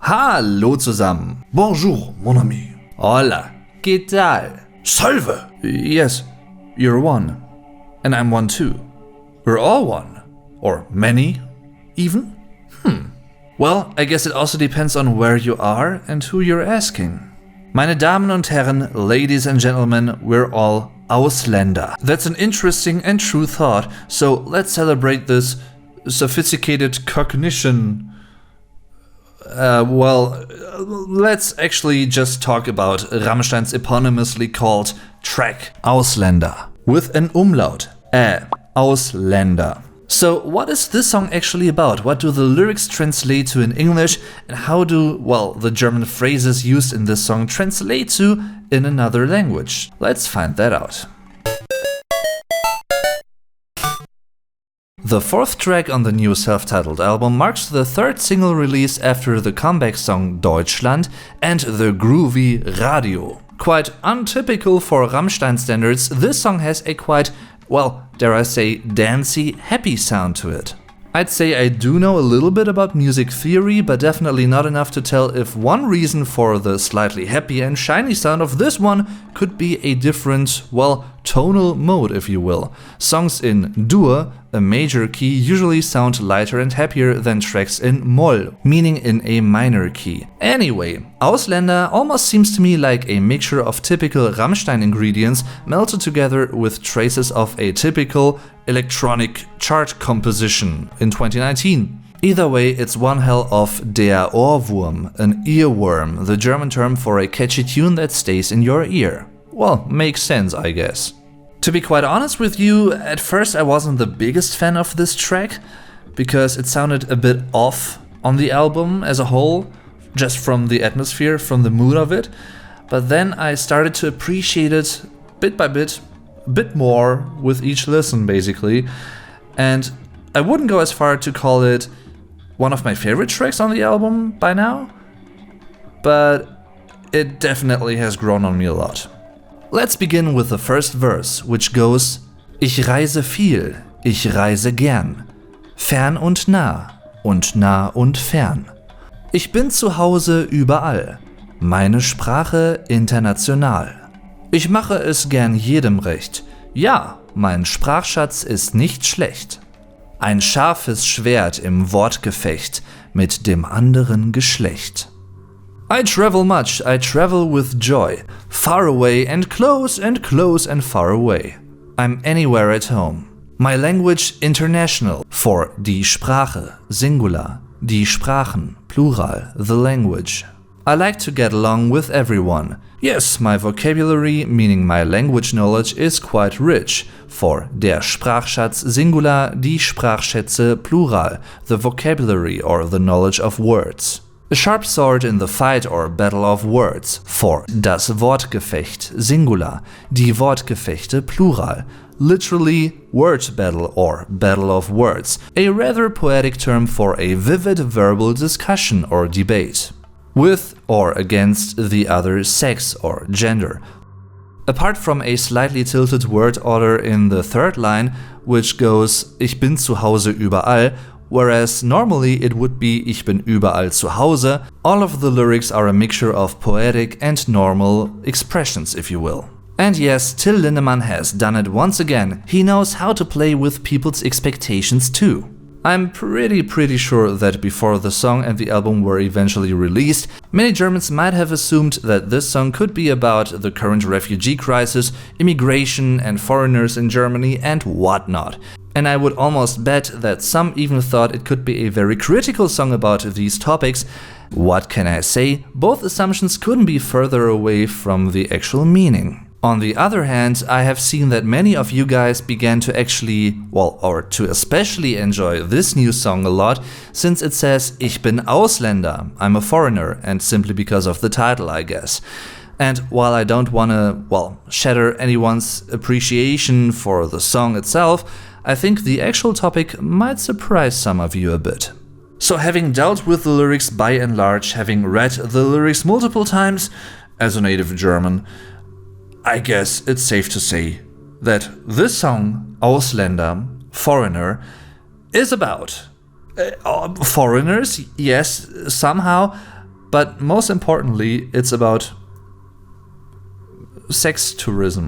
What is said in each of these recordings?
Hallo zusammen. Bonjour, mon ami. Hola. ¿Qué tal? Salve. Yes, you're one. And I'm one too. We're all one. Or many, even? Well, I guess it also depends on where you are and who you're asking. Meine Damen und Herren, ladies and gentlemen, we're all Ausländer. That's an interesting and true thought, so let's celebrate this sophisticated cognition. Let's actually just talk about Rammstein's eponymously called track Ausländer with an umlaut, Ausländer. So what is this song actually about? What do the lyrics translate to in English, and how do, the German phrases used in this song translate to in another language? Let's find that out. The fourth track on the new self-titled album marks the third single release after the comeback song Deutschland and the groovy Radio. Quite untypical for Rammstein standards, this song has a quite, dare I say, dancey, happy sound to it. I'd say I do know a little bit about music theory, but definitely not enough to tell if one reason for the slightly happy and shiny sound of this one could be a different, tonal mode, if you will. Songs in Dur, a major key, usually sound lighter and happier than tracks in Moll, meaning in a minor key. Anyway, Ausländer almost seems to me like a mixture of typical Rammstein ingredients melted together with traces of a typical electronic chart composition in 2019. Either way, it's one hell of der Ohrwurm, an earworm, the German term for a catchy tune that stays in your ear. Well, makes sense, I guess. To be quite honest with you, at first I wasn't the biggest fan of this track, because it sounded a bit off on the album as a whole, just from the atmosphere, from the mood of it. But then I started to appreciate it bit by bit, a bit more with each listen basically, and I wouldn't go as far to call it one of my favorite tracks on the album by now, but it definitely has grown on me a lot. Let's begin with the first verse, which goes: Ich reise viel, ich reise gern, fern und nah und fern. Ich bin zu Hause überall, meine Sprache international. Ich mache es gern jedem recht, ja, mein Sprachschatz ist nicht schlecht. Ein scharfes Schwert im Wortgefecht mit dem anderen Geschlecht. I travel much, I travel with joy, far away and close and close and far away. I'm anywhere at home. My language international, for die Sprache, singular, die Sprachen, plural, the language. I like to get along with everyone. Yes, my vocabulary, meaning my language knowledge, is quite rich, for der Sprachschatz, singular, die Sprachschätze, plural, the vocabulary or the knowledge of words. A sharp sword in the fight or battle of words, for das Wortgefecht, singular, die Wortgefechte, plural, literally word battle or battle of words, a rather poetic term for a vivid verbal discussion or debate, with or against the other sex or gender. Apart from a slightly tilted word order in the third line, which goes Ich bin zu Hause überall, whereas normally it would be Ich bin überall zu Hause, all of the lyrics are a mixture of poetic and normal expressions, if you will. And yes, Till Lindemann has done it once again. He knows how to play with people's expectations too. I'm pretty sure that before the song and the album were eventually released, many Germans might have assumed that this song could be about the current refugee crisis, immigration and foreigners in Germany and whatnot. And I would almost bet that some even thought it could be a very critical song about these topics. What can I say? Both assumptions couldn't be further away from the actual meaning. On the other hand, I have seen that many of you guys began to actually, or to especially enjoy this new song a lot, since it says Ich bin Ausländer, I'm a foreigner, and simply because of the title, I guess. And while I don't wanna, shatter anyone's appreciation for the song itself, I think the actual topic might surprise some of you a bit. So having dealt with the lyrics by and large, having read the lyrics multiple times as a native German, I guess it's safe to say that this song, Ausländer, foreigner, is about foreigners, yes, somehow, But most importantly, it's about sex tourism.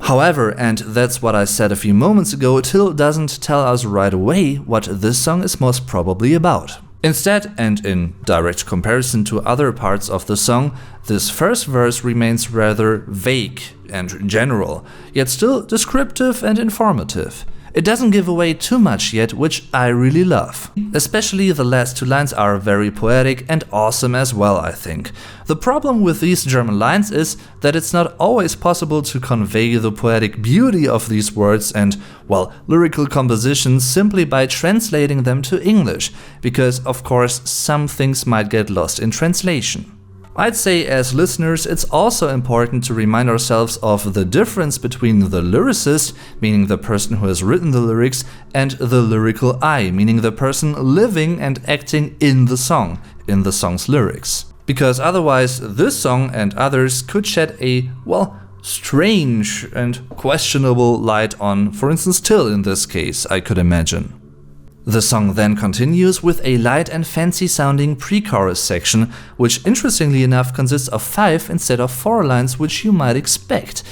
However, and that's what I said a few moments ago, Till doesn't tell us right away what this song is most probably about. Instead, and in direct comparison to other parts of the song, this first verse remains rather vague and general, yet still descriptive and informative. It doesn't give away too much yet, which I really love. Especially the last two lines are very poetic and awesome as well, I think. The problem with these German lines is that it's not always possible to convey the poetic beauty of these words and, well, lyrical compositions simply by translating them to English, because of course some things might get lost in translation. I'd say as listeners, it's also important to remind ourselves of the difference between the lyricist, meaning the person who has written the lyrics, and the lyrical I, meaning the person living and acting in the song's lyrics. Because otherwise, this song and others could shed a, well, strange and questionable light on, for instance, Till in this case, I could imagine. The song then continues with a light and fancy sounding pre-chorus section, which interestingly enough consists of 5 instead of 4 lines, which you might expect.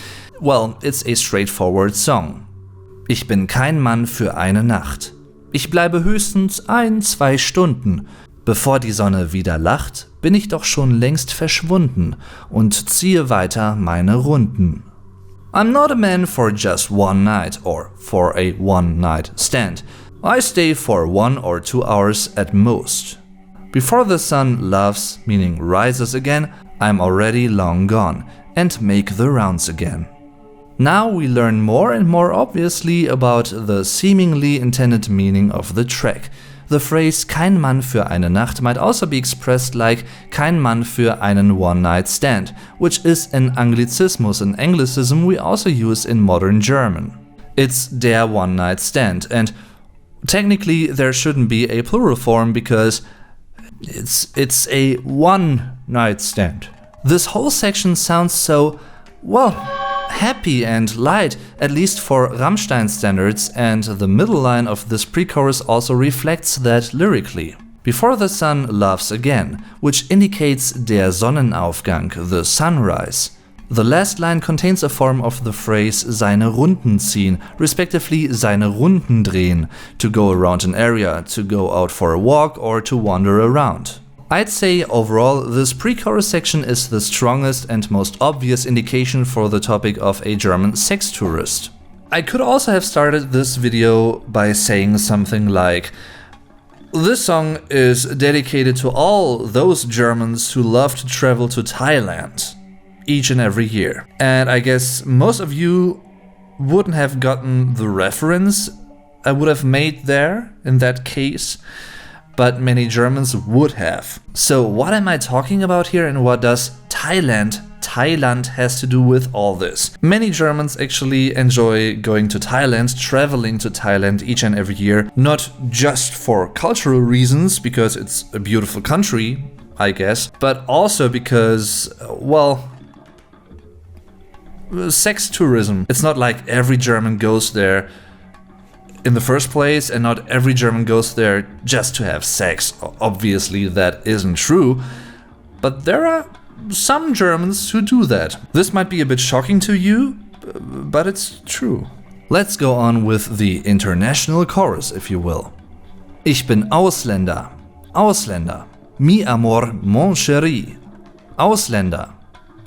Well, it's a straightforward song. Ich bin kein Mann für eine Nacht. Ich bleibe höchstens 1-2 Stunden. Bevor die Sonne wieder lacht, bin ich doch schon längst verschwunden und ziehe weiter meine Runden. I'm not a man for just one night or for a one-night stand. I stay for 1 or 2 hours at most. Before the sun laughs, meaning rises again, I'm already long gone and make the rounds again. Now we learn more and more obviously about the seemingly intended meaning of the track. The phrase kein Mann für eine Nacht might also be expressed like kein Mann für einen one-night stand, which is an Anglizismus, an Anglicism we also use in modern German. It's der one-night stand, and technically there shouldn't be a plural form because it's a one-night stand. This whole section sounds so, well, happy and light, at least for Rammstein standards, and the middle line of this pre-chorus also reflects that lyrically. Before the sun laughs again, which indicates der Sonnenaufgang, the sunrise. The last line contains a form of the phrase seine Runden ziehen, respectively seine Runden drehen, to go around an area, to go out for a walk or to wander around. I'd say overall this pre-chorus section is the strongest and most obvious indication for the topic of a German sex tourist. I could also have started this video by saying something like, this song is dedicated to all those Germans who love to travel to Thailand each and every year. And I guess most of you wouldn't have gotten the reference I would have made there in that case, but many Germans would have. So what am I talking about here, and what does Thailand has to do with all this? Many Germans actually enjoy going to Thailand, traveling to Thailand each and every year, not just for cultural reasons, because it's a beautiful country, I guess, but also because, well, sex tourism. It's not like every German goes there in the first place, and not every German goes there just to have sex. Obviously that isn't true, but there are some Germans who do that. This might be a bit shocking to you, but it's true. Let's go on with the international chorus, if you will. Ich bin Ausländer, Ausländer, mi amor, mon chéri. Ausländer,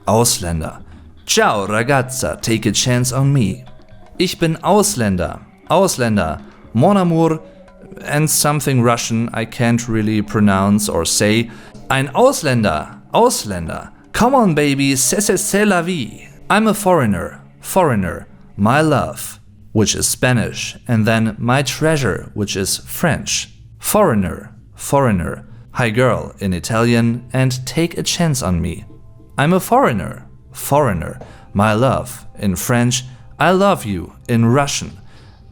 Ausländer. Ciao ragazza, take a chance on me. Ich bin Ausländer, Ausländer, mon amour, and something Russian I can't really pronounce or say. Ein Ausländer, Ausländer. Come on baby, c'est la vie. I'm a foreigner, foreigner. My love, which is Spanish, and then my treasure, which is French. Foreigner, foreigner. Hi girl in Italian, and take a chance on me. I'm a foreigner, foreigner. My love in French. I love you in Russian.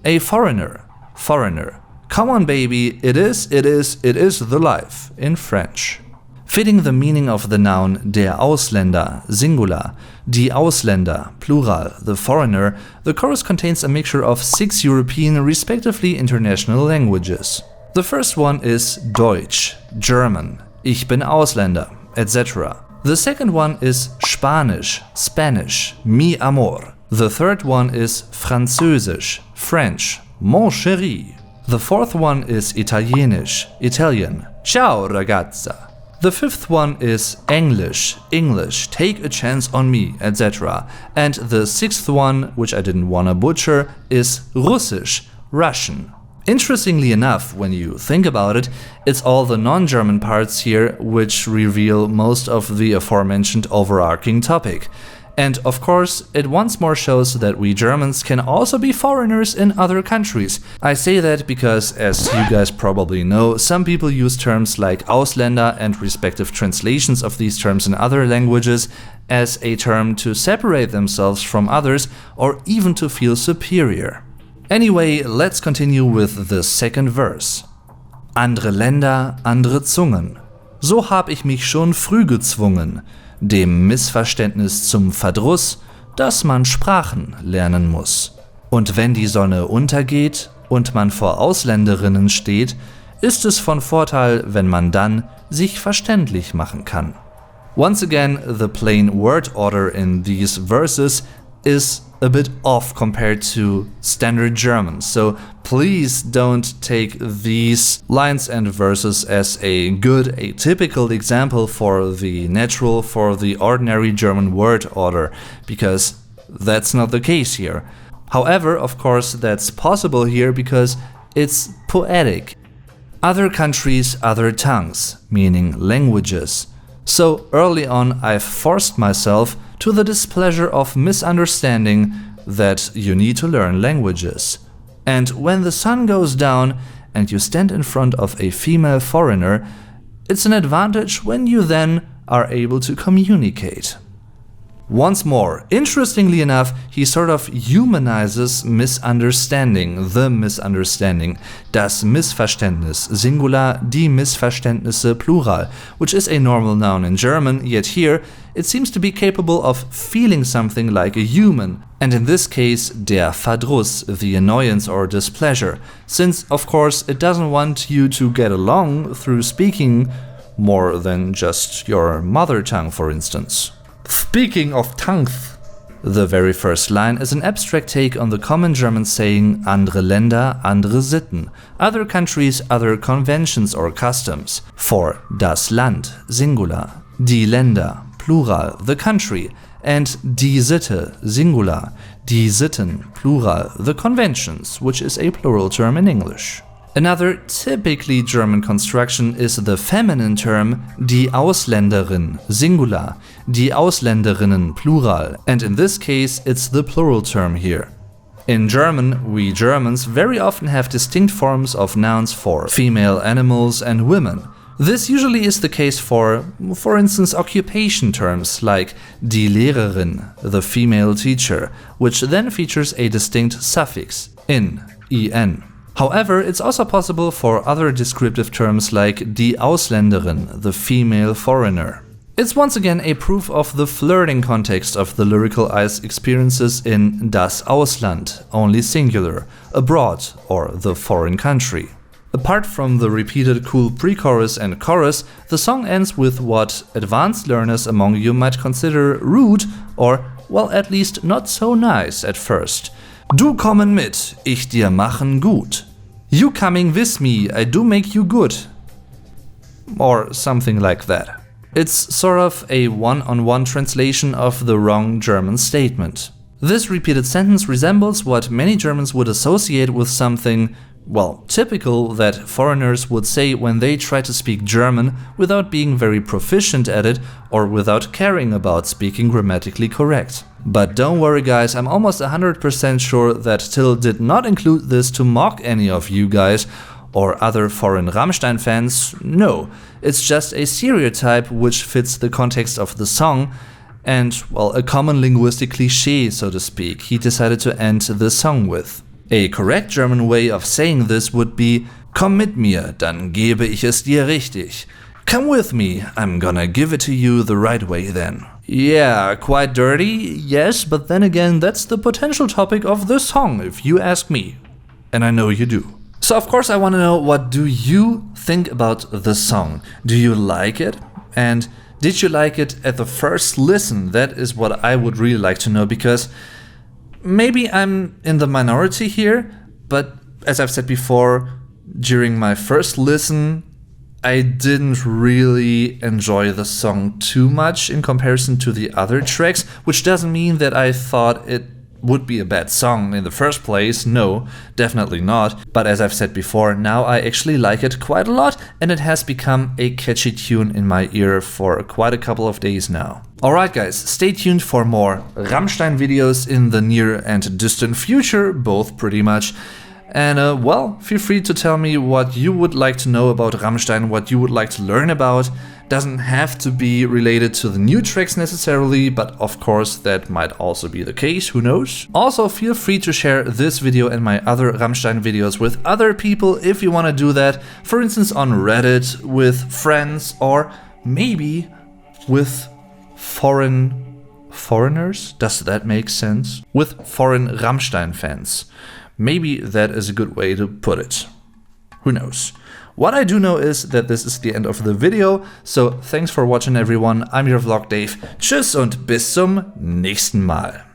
A foreigner, foreigner. Come on baby, it is the life in French. Fitting the meaning of the noun der Ausländer, singular, die Ausländer, plural, the foreigner, the chorus contains a mixture of 6 European, respectively international languages. The first one is Deutsch, German, ich bin Ausländer, etc. The second one is Spanisch, Spanish, mi amor. The third one is Französisch, French, mon chéri. The fourth one is Italienisch, Italian, ciao ragazza. The fifth one is English, English, take a chance on me, etc. And the sixth one, which I didn't wanna butcher, is Russisch, Russian. Interestingly enough, when you think about it, it's all the non-German parts here which reveal most of the aforementioned overarching topic. And of course, it once more shows that we Germans can also be foreigners in other countries. I say that because, as you guys probably know, some people use terms like Ausländer and respective translations of these terms in other languages as a term to separate themselves from others or even to feel superior. Anyway, let's continue with the second verse. Andere Länder, andere Zungen. So hab ich mich schon früh gezwungen, dem Missverständnis zum Verdruss, dass man Sprachen lernen muss. Und wenn die Sonne untergeht und man vor Ausländerinnen steht, ist es von Vorteil, wenn man dann sich verständlich machen kann. Once again, the plain word order in these verses is a bit off compared to standard German, so please don't take these lines and verses as a typical example for the ordinary German word order, because that's not the case here. However, of course, that's possible here because it's poetic. Other countries, other tongues, meaning languages. So early on I've forced myself to the displeasure of misunderstanding that you need to learn languages. And when the sun goes down and you stand in front of a female foreigner, it's an advantage when you then are able to communicate. Once more, interestingly enough, he sort of humanizes misunderstanding, the misunderstanding, das Missverständnis, Singular, die Missverständnisse, Plural, which is a normal noun in German, yet here it seems to be capable of feeling something like a human, and in this case, der Verdruss, the annoyance or displeasure, since, of course, it doesn't want you to get along through speaking more than just your mother tongue, for instance. Speaking of tongues, the very first line is an abstract take on the common German saying andere Länder, andere Sitten, other countries, other conventions or customs. For das Land, Singular, die Länder, Plural, the country, and die Sitte, Singular, die Sitten, Plural, the conventions, which is a plural term in English. Another typically German construction is the feminine term die Ausländerin, Singular, die Ausländerinnen, Plural, and in this case it's the plural term here. In German, we Germans very often have distinct forms of nouns for female animals and women. This usually is the case for instance, occupation terms like die Lehrerin, the female teacher, which then features a distinct suffix, in, en. However, it's also possible for other descriptive terms like die Ausländerin, the female foreigner. It's once again a proof of the flirting context of the lyrical ice experiences in das Ausland, only singular, abroad, or the foreign country. Apart from the repeated cool pre-chorus and chorus, the song ends with what advanced learners among you might consider rude or, well, at least not so nice at first. Du kommen mit, ich dir machen gut. You coming with me, I do make you good. Or something like that. It's sort of a one-on-one translation of the wrong German statement. This repeated sentence resembles what many Germans would associate with something, well, typical that foreigners would say when they try to speak German without being very proficient at it or without caring about speaking grammatically correct. But don't worry guys, I'm almost 100% sure that Till did not include this to mock any of you guys or other foreign Rammstein fans. No, it's just a stereotype which fits the context of the song and, well, a common linguistic cliché, so to speak, he decided to end the song with. A correct German way of saying this would be Komm mit mir, dann gebe ich es dir richtig. Come with me, I'm gonna give it to you the right way then. Yeah, quite dirty, yes, but then again that's the potential topic of this song if you ask me. And I know you do. So of course I want to know, what do you think about the song? Do you like it? And did you like it at the first listen? That is what I would really like to know, because maybe I'm in the minority here, but as I've said before, during my first listen, I didn't really enjoy the song too much in comparison to the other tracks, which doesn't mean that I thought it would be a bad song in the first place. No, definitely not. But as I've said before, now I actually like it quite a lot, and it has become a catchy tune in my ear for quite a couple of days now. Alright guys, stay tuned for more Rammstein videos in the near and distant future, both pretty much. And well, feel free to tell me what you would like to know about Rammstein, what you would like to learn about. Doesn't have to be related to the new tracks necessarily, but of course that might also be the case, who knows. Also feel free to share this video and my other Rammstein videos with other people if you want to do that. For instance on Reddit, with friends, or maybe with foreigners? Does that make sense? With foreign Rammstein fans. Maybe that is a good way to put it. Who knows? What I do know is that this is the end of the video, so thanks for watching everyone. I'm your Vlog Dave. Tschüss und bis zum nächsten Mal.